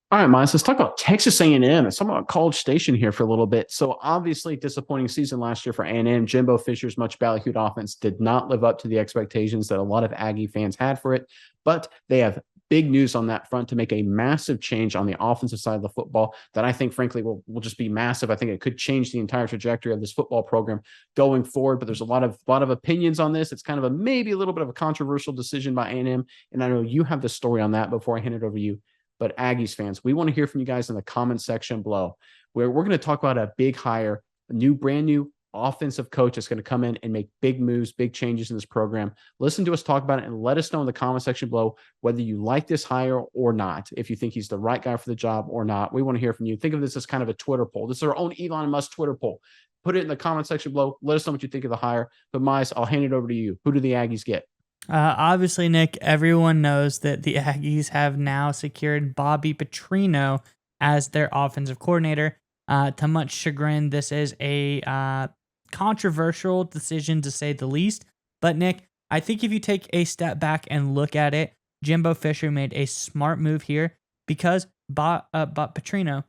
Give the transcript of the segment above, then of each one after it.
All right, Miles, let's talk about Texas A&M. Let's talk about College Station here for a little bit. So obviously disappointing season last year for A&M. Jimbo Fisher's much ballyhooed offense did not live up to the expectations that a lot of Aggie fans had for it, but they have big news on that front to make a massive change on the offensive side of the football that I think, frankly, will just be massive. I think it could change the entire trajectory of this football program going forward, but there's a lot of opinions on this. It's kind of maybe a little bit of a controversial decision by A&M, and I know you have the story on that before I hand it over to you. But Aggies fans, we want to hear from you guys in the comment section below, where we're going to talk about a big hire, a brand new offensive coach that's going to come in and make big moves, big changes in this program. Listen to us talk about it and let us know in the comment section below whether you like this hire or not, if you think he's the right guy for the job or not. We want to hear from you. Think of this as kind of a Twitter poll. This is our own Elon Musk Twitter poll. Put it in the comment section below. Let us know what you think of the hire. But Miles, I'll hand it over to you. Who do the Aggies get? Obviously, Nick, everyone knows that the Aggies have now secured Bobby Petrino as their offensive coordinator. To much chagrin, this is a controversial decision to say the least. But, Nick, I think if you take a step back and look at it, Jimbo Fisher made a smart move here because Bob Petrino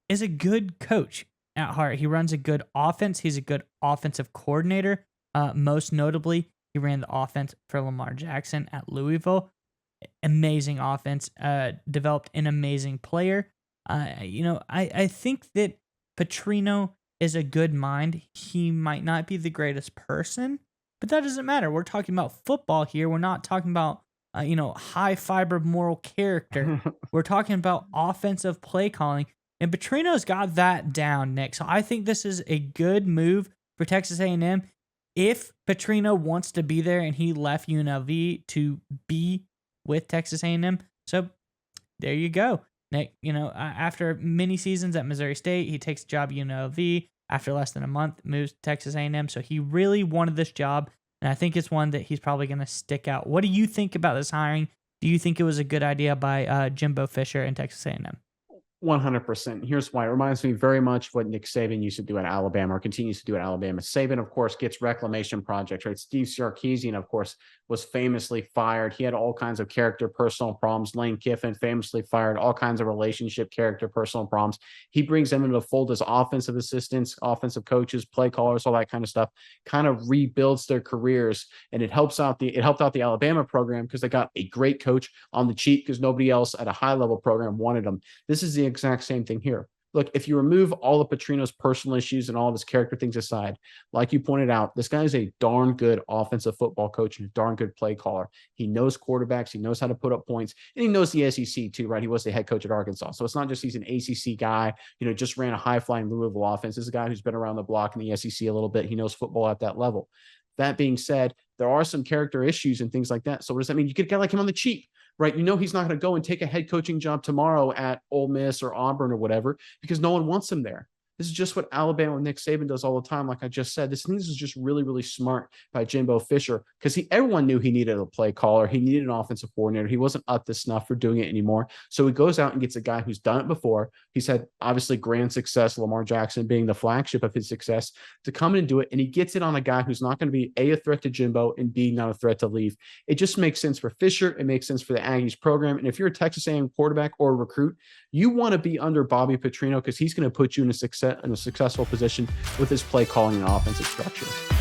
is a good coach at heart. He runs a good offense. He's a good offensive coordinator. Most notably, he ran the offense for Lamar Jackson at Louisville. Amazing offense. Developed an amazing player. I think that Petrino is a good mind. He might not be the greatest person, but that doesn't matter. We're talking about football here. We're not talking about high fiber moral character. We're talking about offensive play calling, and Petrino's got that down, Nick. So I think this is a good move for Texas A&M. If Petrino wants to be there and he left UNLV to be with Texas A&M, so there you go. Nick, after many seasons at Missouri State, he takes a job at UNLV. After less than a month, moves to Texas A&M. So he really wanted this job, and I think it's one that he's probably going to stick out. What do you think about this hiring? Do you think it was a good idea by Jimbo Fisher and Texas A&M? 100%. Here's why. It reminds me very much of what Nick Saban used to do at Alabama or continues to do at Alabama. Saban, of course, gets reclamation projects, right? Steve Sarkisian, of course, was famously fired. He had all kinds of character, personal problems. Lane Kiffin famously fired, all kinds of relationship, character, personal problems. He brings them into the fold as offensive assistants, offensive coaches, play callers, all that kind of stuff, kind of rebuilds their careers. And it helped out the Alabama program because they got a great coach on the cheap because nobody else at a high level program wanted them. This is the exact same thing here. Look, if you remove all of Petrino's personal issues and all of his character things aside, like you pointed out, this guy is a darn good offensive football coach and a darn good play caller. He knows quarterbacks, he knows how to put up points, and he knows the SEC too, right? He was the head coach at Arkansas. So it's not just he's an ACC guy, just ran a high-flying Louisville offense. This is a guy who's been around the block in the SEC a little bit. He knows football at that level. That being said, there are some character issues and things like that. So what does that mean? You get a guy like him on the cheap, right? He's not going to go and take a head coaching job tomorrow at Ole Miss or Auburn or whatever because no one wants him there. This is just what Alabama and Nick Saban does all the time. Like I just said, this is just really, really smart by Jimbo Fisher because everyone knew he needed a play caller. He needed an offensive coordinator. He wasn't up to snuff for doing it anymore. So he goes out and gets a guy who's done it before. He's had obviously grand success, Lamar Jackson being the flagship of his success, to come in and do it. And he gets it on a guy who's not going to be a threat to Jimbo and B, not a threat to leave. It just makes sense for Fisher. It makes sense for the Aggies program. And if you're a Texas A&M quarterback or a recruit, you want to be under Bobby Petrino because he's going to put you in a successful position with his play calling and offensive structure.